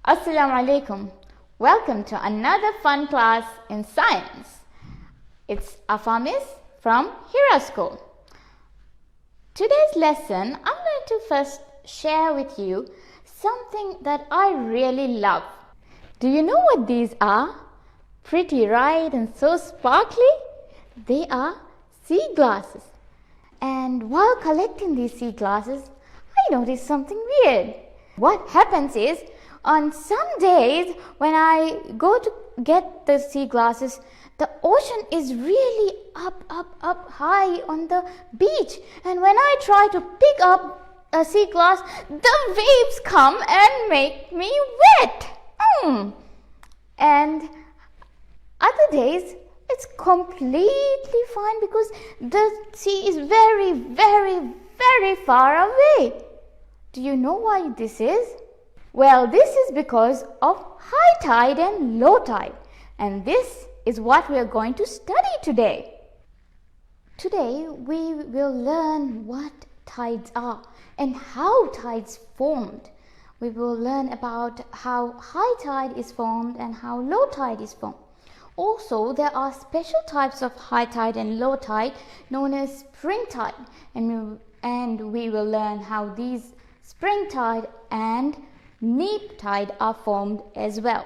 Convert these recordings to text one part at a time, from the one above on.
Assalamu alaikum. Welcome to another fun class in science. It's Afamis from Hira School. Today's lesson, I'm going to first share with you something that I really love. Do you know what these are? Pretty, right? And so sparkly? They are sea glasses. And while collecting these sea glasses, I noticed something weird. What happens is, on some days when I go to get the sea glasses, the ocean is really up high on the beach. And when I try to pick up a sea glass, the waves come and make me wet. And other days, it's completely fine because the sea is very far away. Do you know why this is? Well, this is because of high tide and low tide. And this is what we are going to study today. Today, we will learn what tides are and how tides formed. We will learn about how high tide is formed and how low tide is formed. Also, there are special types of high tide and low tide known as spring tide, and we will learn how these spring tide and neap tide are formed as well.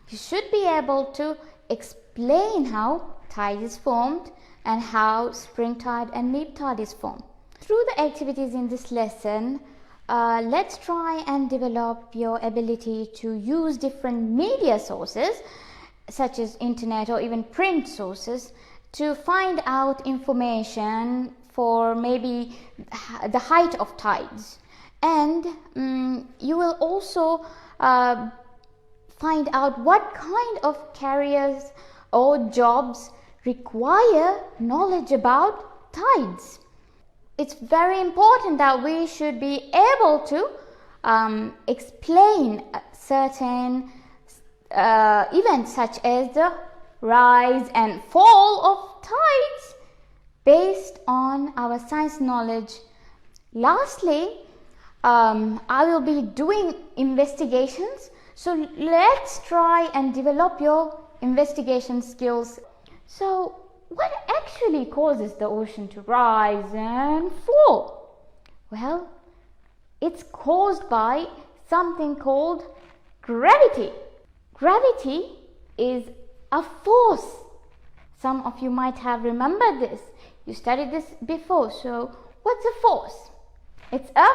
You should be able to explain how tide is formed and how spring tide and neap tide is formed. Through the activities in this lesson, let's try and develop your ability to use different media sources such as internet or even print sources to find out information for maybe the height of tides. And you will also find out what kind of careers or jobs require knowledge about tides. It's very important that we should be able to explain certain events such as the rise and fall of tides based on our science knowledge. Lastly, I will be doing investigations, so let's try and develop your investigation skills. So, what actually causes the ocean to rise and fall? Well, it's caused by something called gravity. Gravity is a force. Some of you might have remembered this. You studied this before. So, what's a force? It's a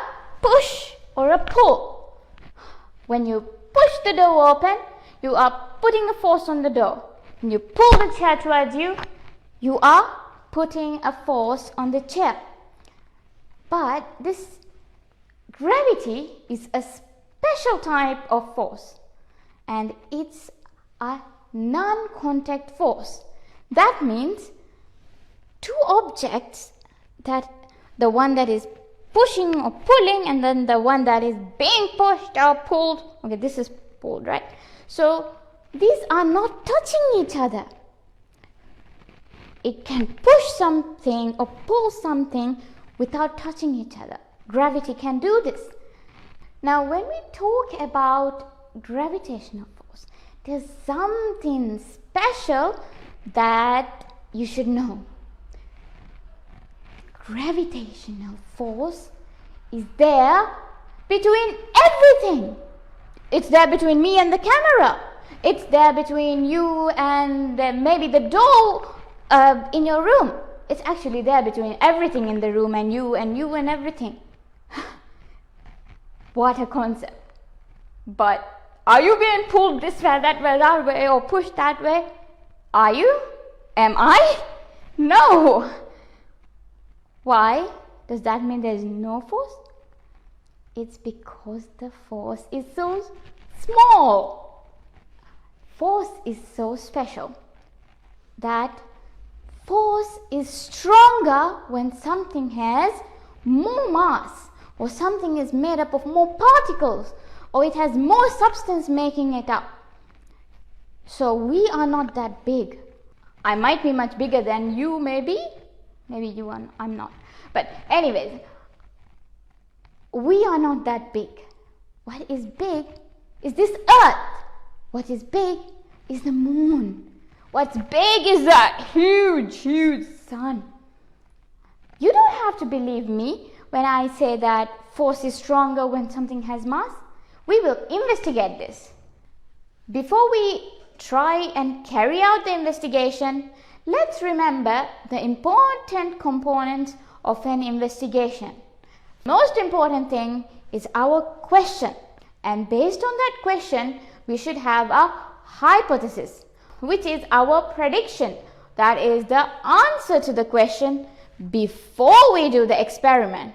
push or a pull. When you push the door open, you are putting a force on the door. When you pull the chair towards you, you are putting a force on the chair. But this gravity is a special type of force, and it's a non-contact force. That means two objects, that the one that is pushing or pulling and then the one that is being pushed or pulled. Okay, this is pulled, right? So these are not touching each other. It can push something or pull something without touching each other. Gravity can do this. Now, when we talk about gravitational force, there's something special that you should know. Gravitational force is there between everything. It's there between me and the camera. It's there between you and maybe the door in your room. It's actually there between everything in the room and you and everything. What a concept. But are you being pulled this way, that way, or pushed that way? Are you? Am I? No. Why? Does that mean there is no force? It's because the force is so small. Force is so special that force is stronger when something has more mass, or something is made up of more particles, or it has more substance making it up. So we are not that big. I might be much bigger than you, maybe you are, I'm not. But anyways, we are not that big. What is big is this Earth. What is big is the moon. What's big is that huge sun. You don't have to believe me when I say that force is stronger when something has mass. We will investigate this. Before we try and carry out the investigation, let's remember the important components of an investigation. Most important thing is our question, and based on that question we should have a hypothesis, which is our prediction, that is the answer to the question before we do the experiment.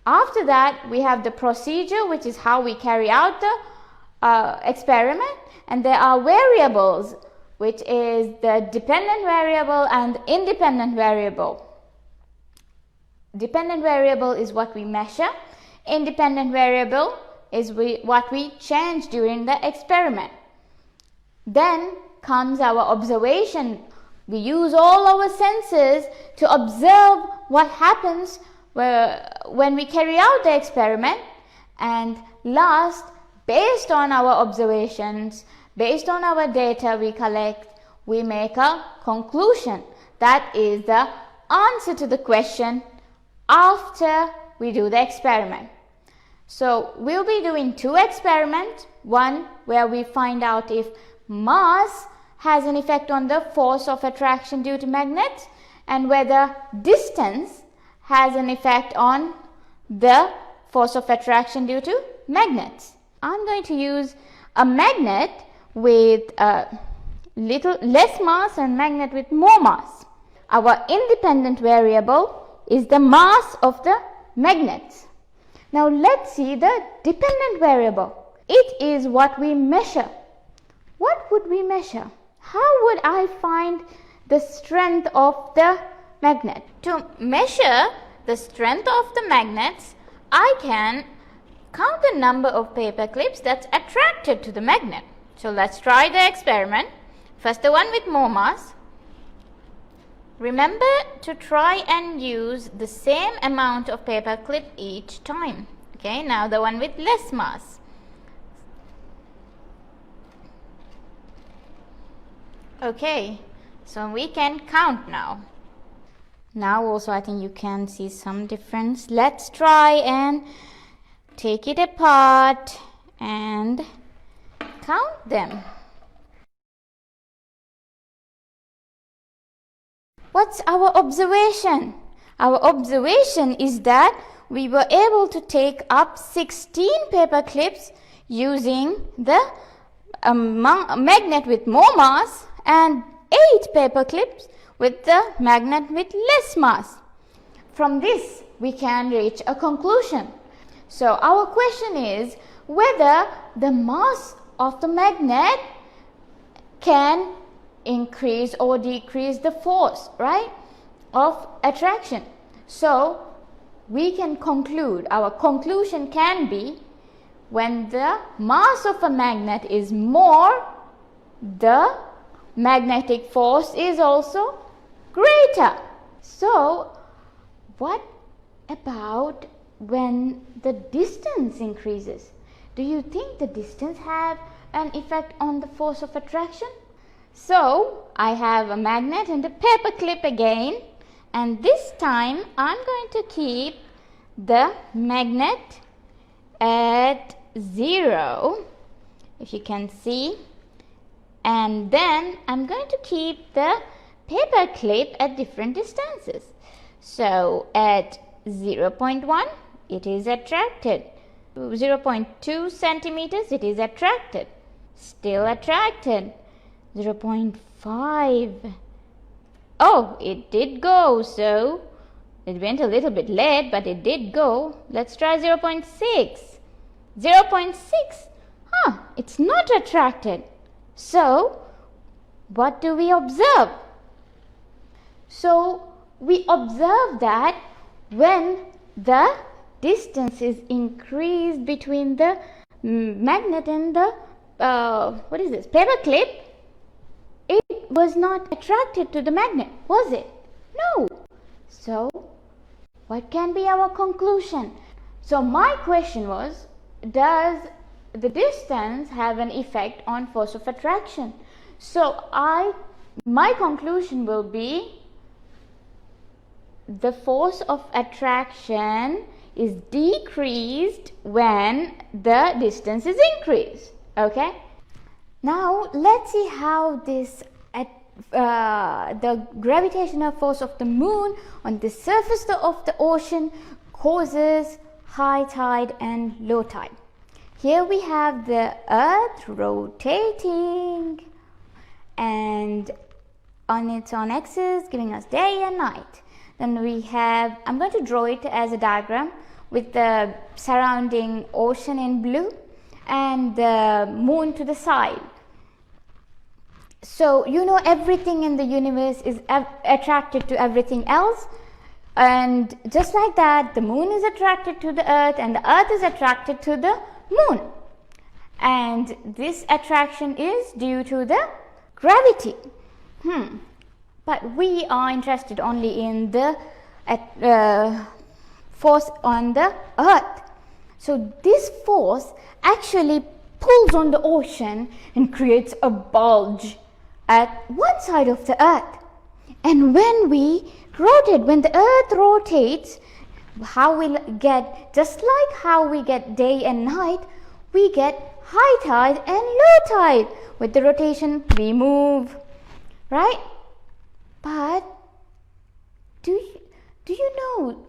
After that we have the procedure, which is how we carry out the experiment, and there are variables, which is the dependent variable and independent variable. Dependent variable is what we measure. Independent variable is what we change during the experiment. Then comes our observation. We use all our senses to observe what happens when we carry out the experiment. And last, based on our observations, based on our data we collect, we make a conclusion. That is the answer to the question after we do the experiment. So we'll be doing two experiments. One where we find out if mass has an effect on the force of attraction due to magnets, and whether distance has an effect on the force of attraction due to magnets. I'm going to use a magnet with a little less mass and magnet with more mass. Our independent variable is the mass of the magnets. Now let's see the dependent variable. It is what we measure. What would we measure? How would I find the strength of the magnet? To measure the strength of the magnets, I can count the number of paper clips that's attracted to the magnet. So let's try the experiment. First, the one with more mass. Remember to try and use the same amount of paper clip each time. Okay, now the one with less mass. Okay, so we can count now. Now also I think you can see some difference. Let's try and take it apart and count them. What's our observation? Our observation is that we were able to take up 16 paper clips using the magnet with more mass and 8 paper clips with the magnet with less mass. From this we can reach a conclusion. So our question is whether the mass of the magnet can increase or decrease the force, right, of attraction. So we can conclude, our conclusion can be, when the mass of a magnet is more, the magnetic force is also greater. So what about when the distance increases? Do you think the distance have an effect on the force of attraction? So I have a magnet and a paper clip again, and this time I'm going to keep the magnet at 0, if you can see, and then I'm going to keep the paper clip at different distances. So at 0.1 it is attracted, 0.2 centimeters it is attracted, still attracted, 0.5. Oh, it did go, so it went a little bit late, but it did go. Let's try 0.6. 0.6. It's not attracted. So what do we observe? So we observe that when the distance is increased between the magnet and the paper clip, it was not attracted to the magnet, was it? No. So what can be our conclusion? So my question was, does the distance have an effect on force of attraction. So my conclusion will be the force of attraction is decreased when the distance is increased. Okay, now let's see how this the gravitational force of the moon on the surface of the ocean causes high tide and low tide. Here we have the earth rotating and on its own axis giving us day and night. Then we have, I'm going to draw it as a diagram with the surrounding ocean in blue and the moon to the side. So you know everything in the universe is attracted to everything else, and just like that the moon is attracted to the earth and the earth is attracted to the moon, and this attraction is due to the gravity. But we are interested only in the force on the earth. So this force actually pulls on the ocean and creates a bulge at one side of the earth. And when the earth rotates, how we get, just like how we get day and night, we get high tide and low tide. With the rotation we move, right? But do you know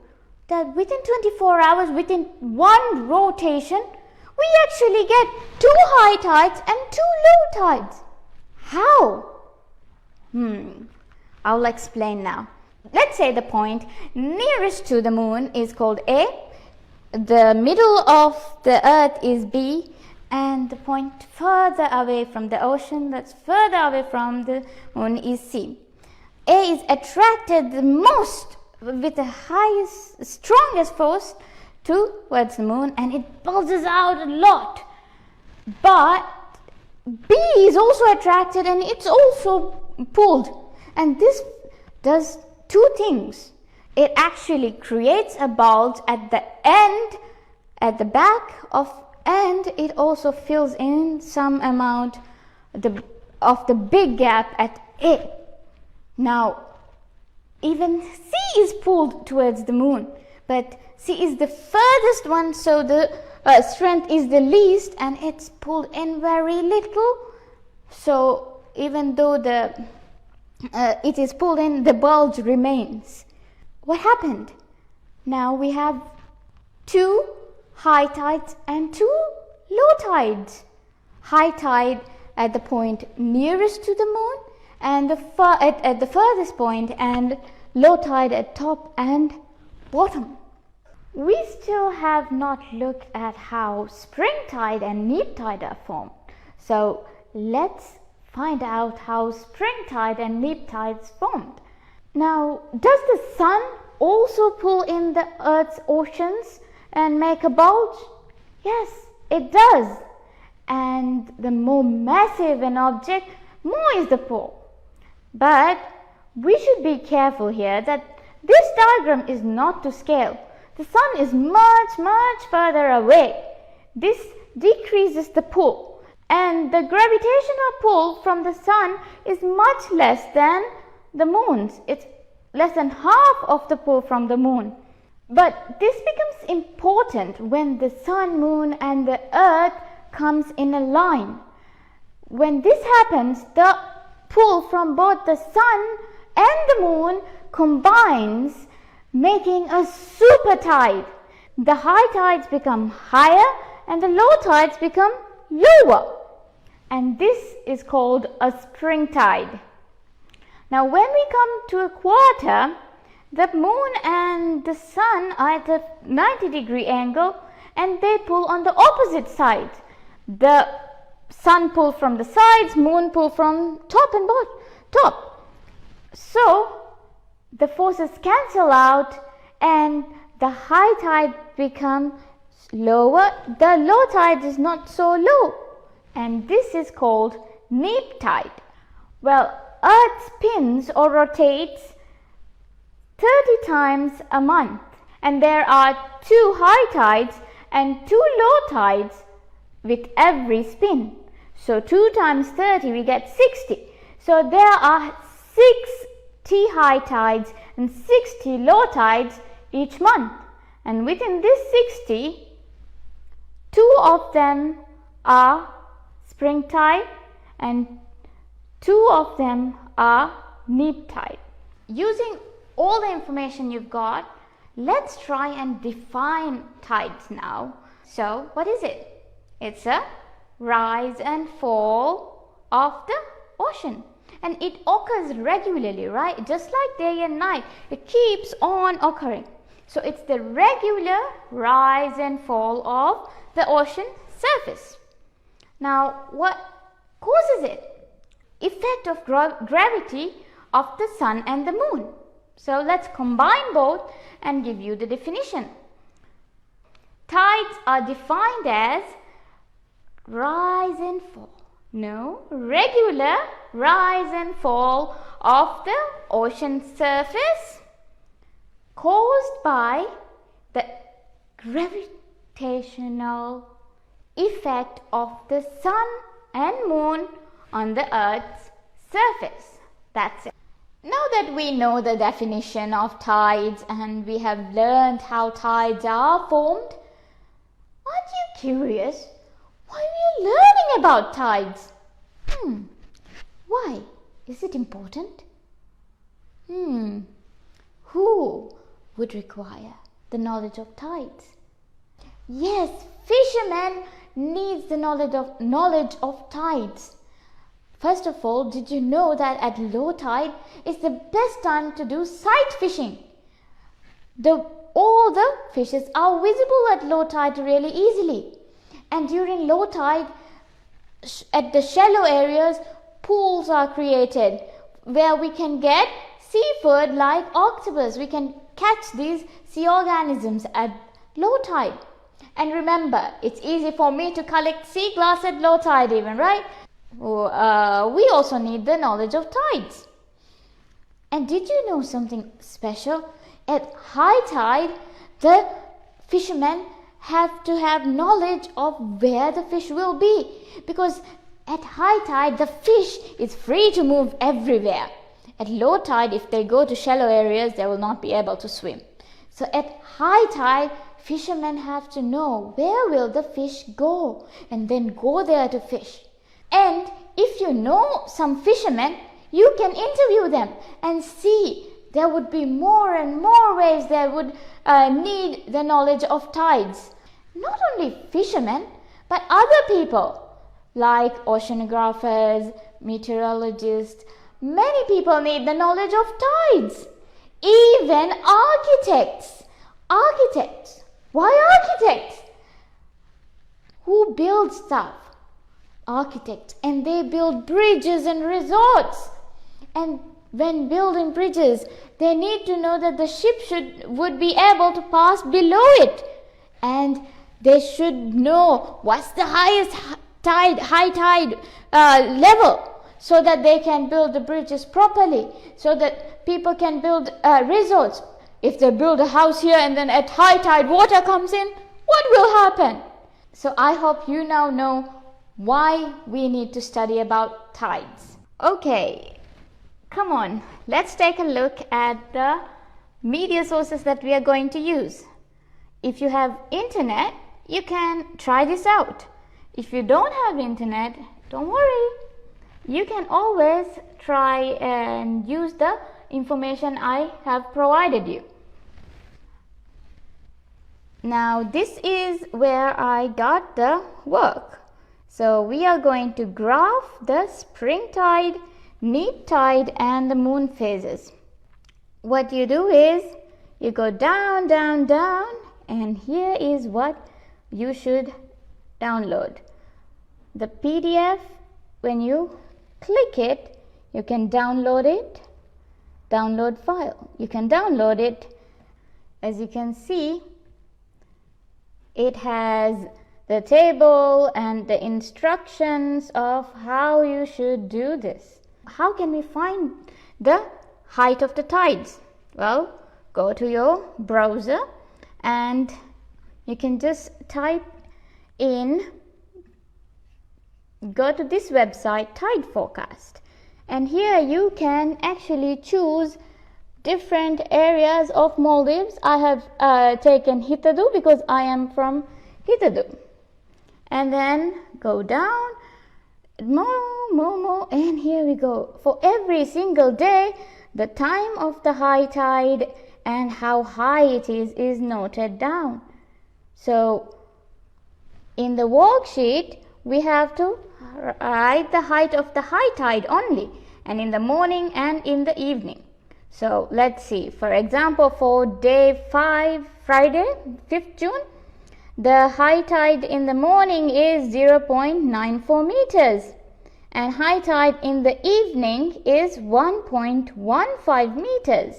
that within 24 hours, within one rotation, we actually get 2 high tides and 2 low tides? How? I'll explain now. Let's say the point nearest to the moon is called A, the middle of the earth is B, and the point further away from the ocean, that's further away from the moon, is C. A is attracted the most with the highest, strongest force towards the moon, and it bulges out a lot. But B is also attracted and it's also pulled, and this does 2 things. It actually creates a bulge at the end, at the back of, and it also fills in some amount of the big gap at A. Now, even C is pulled towards the moon, but C is the furthest one, so the strength is the least, and it's pulled in very little. So even though it is pulled in, the bulge remains. What happened? Now we have 2 high tides and 2 low tides. High tide at the point nearest to the moon and at the furthest point, and low tide at top and bottom. We still have not looked at how spring tide and neap tide are formed. So let's find out how spring tide and neap tides formed. Now, does the sun also pull in the earth's oceans and make a bulge? Yes, it does. And the more massive an object, more is the pull. But we should be careful here that this diagram is not to scale. The sun is much further away. This decreases the pull, and the gravitational pull from the sun is much less than the moon's. It's less than half of the pull from the moon. But this becomes important when the sun, moon and the earth comes in a line. When this happens, the pull from both the sun and the moon combines, making a super tide. The high tides become higher and the low tides become lower, and this is called a spring tide. Now when we come to equator, the moon and the sun are at a 90-degree angle and they pull on the opposite sides. The sun pulls from the sides, moon pulls from top and top. So the forces cancel out and the high tide becomes lower, the low tide is not so low, and this is called neap tide. Well, Earth spins or rotates 30 times a month, and there are 2 high tides and 2 low tides with every spin. So 2 times 30, we get 60. So there are 60 high tides and 60 low tides each month. And within this 60, 2 of them are spring tide and 2 of them are neap tide. Using all the information you've got, let's try and define tides now. So what is it? It's a rise and fall of the ocean. And it occurs regularly, right? Just like day and night, it keeps on occurring. So it's the regular rise and fall of the ocean surface. Now, what causes it? Effect of gravity of the sun and the moon. So let's combine both and give you the definition. Tides are defined as rise and fall. No, regular rise and fall of the ocean surface caused by the gravitational effect of the sun and moon on the earth's surface. That's it. Now that we know the definition of tides and we have learned how tides are formed, aren't you curious? Why are we learning about tides? Why? Is it important? Who would require the knowledge of tides? Yes, fishermen need the knowledge of tides. First of all, did you know that at low tide is the best time to do sight fishing? All the fishes are visible at low tide really easily. And during low tide, at the shallow areas, pools are created where we can get seafood like octopus. We can catch these sea organisms at low tide. And remember, it's easy for me to collect sea glass at low tide even, right? We also need the knowledge of tides. And did you know something special? At high tide, the fishermen have to have knowledge of where the fish will be, because at high tide the fish is free to move everywhere. At low tide, if they go to shallow areas, they will not be able to swim. So at high tide, fishermen have to know where will the fish go and then go there to fish. And if you know some fishermen, you can interview them and see there would be more and more ways they would need the knowledge of tides. Not only fishermen, but other people like oceanographers, meteorologists. Many people need the knowledge of tides. Even architects. Architects. Why architects? Who build stuff? Architects. And they build bridges and resorts. And when building bridges, they need to know that the ship would be able to pass below it. And they should know what's the highest high tide level, so that they can build the bridges properly, so that people can build resorts. If they build a house here and then at high tide water comes in, what will happen? So I hope you now know why we need to study about tides. Okay, come on, let's take a look at the media sources that we are going to use. If you have internet, you can try this out. If you don't have internet, don't worry. You can always try and use the information I have provided you. Now this is where I got the work. So we are going to graph the spring tide, neap tide and the moon phases. What you do is you go down, down, down, and here is what you should download. The PDF, when you click it, you can download it, download file. You can download it. As you can see, it has the table and the instructions of how you should do this. How can we find the height of the tides? Well, go to your browser and you can just type in go to this website, Tide Forecast, and here you can actually choose different areas of Maldives. I have taken Hitadu because I am from Hitadu, and then go down more, and here we go. For every single day, the time of the high tide and how high it is noted down. So in the worksheet, we have to write the height of the high tide only, and in the morning and in the evening. So let's see, for example, for day 5, Friday, 5th June, the high tide in the morning is 0.94 meters, and high tide in the evening is 1.15 meters.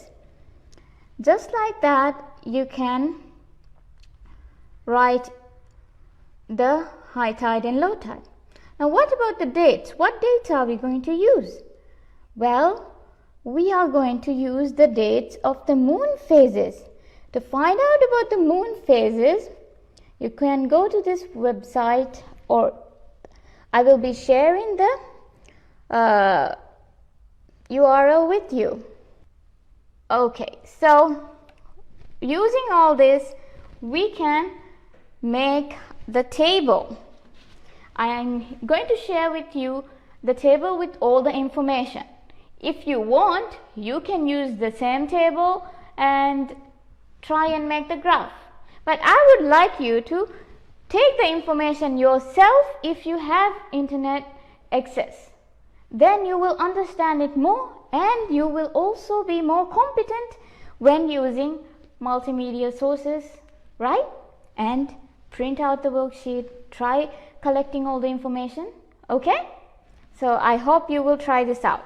Just like that, you can write the high tide and low tide. Now, what about the dates? What dates are we going to use? Well, we are going to use the dates of the moon phases. To find out about the moon phases, you can go to this website, or I will be sharing the URL with you. Okay, so using all this, we can make the table. I am going to share with you the table with all the information. If you want, you can use the same table and try and make the graph. But I would like you to take the information yourself if you have internet access. Then you will understand it more, and you will also be more competent when using multimedia sources, right? And print out the worksheet, try collecting all the information, okay? So I hope you will try this out.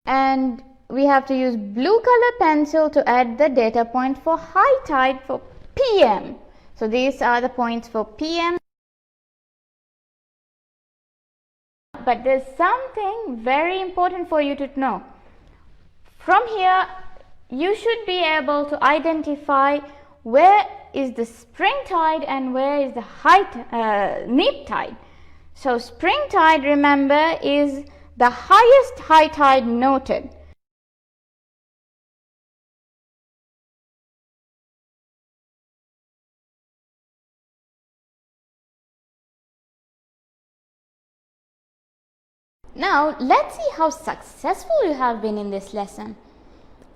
And we have to use blue color pencil to add the data point for high tide for PM. So these are the points for PM. But there's something very important for you to know. From here, you should be able to identify where is the spring tide and where is the neap tide. So spring tide, remember, is the highest high tide noted. Now let's see how successful you have been in this lesson.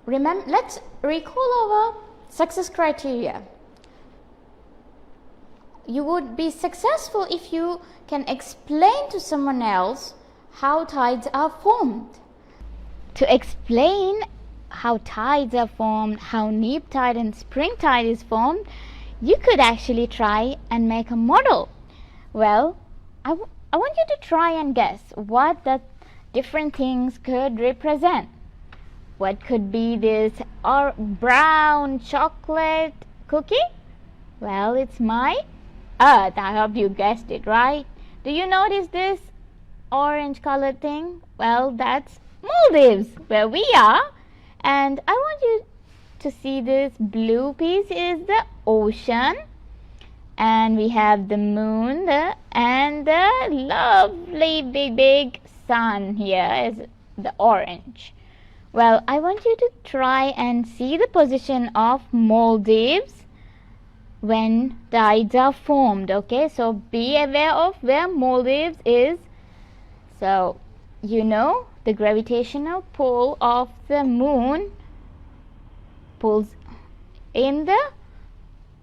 Let's recall our success criteria. You would be successful if you can explain to someone else how tides are formed. To explain how tides are formed, how neap tide and spring tide is formed, you could actually try and make a model. Well, I want you to try and guess what the different things could represent. What could be this brown chocolate cookie? Well, it's my Earth. I hope you guessed it, right? Do you notice this orange colored thing? Well, that's Maldives, where we are. And I want you to see this blue piece is the ocean. And we have the moon and the lovely big sun here is the orange. Well, I want you to try and see the position of Maldives when tides are formed, okay? So be aware of where Maldives is. So, you know, the gravitational pull of the moon pulls in the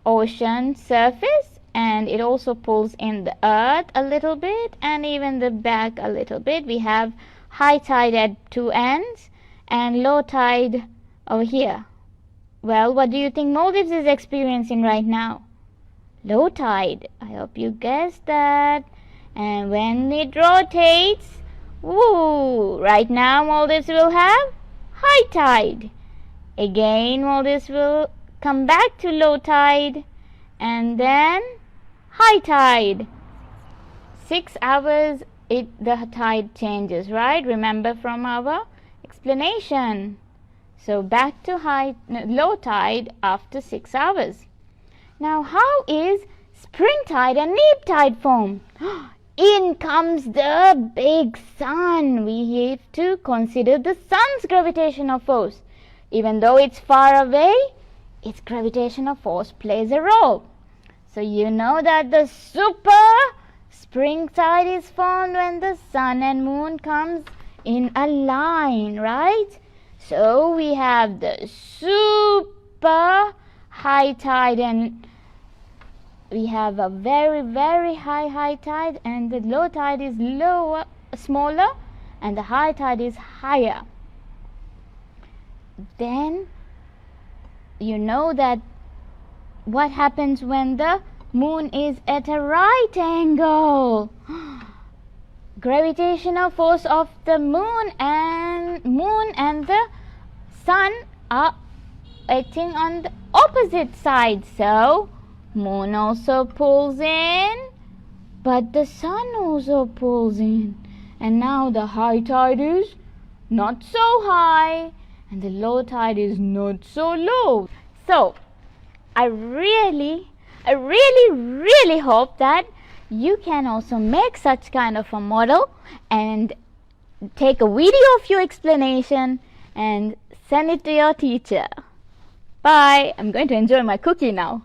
ocean surface, and it also pulls in the earth a little bit and even the back a little bit. We have high tide at two ends and low tide over here. Well, what do you think Maldives is experiencing right now? Low tide. I hope you guessed that. And when it rotates, woo, right now Maldives will have high tide. Again, Maldives will come back to low tide and then high tide. 6 hours the tide changes, right? Remember from our explanation. So back to low tide after 6 hours. Now, how is spring tide and neap tide form. In comes the big sun. We have to consider the sun's gravitational force. Even though it's far away, its gravitational force plays a role. So you know that the super spring tide is formed when the sun and moon comes in a line, right? So we have the super high tide, and we have a very, very high tide, and the low tide is smaller, and the high tide is higher. Then you know that what happens when the moon is at a right angle. Gravitational force of the moon and the sun are acting on the opposite side. So moon also pulls in, but the sun also pulls in. And now the high tide is not so high, and the low tide is not so low. So I really hope that you can also make such kind of a model and take a video of your explanation and send it to your teacher. Bye. I'm going to enjoy my cookie now.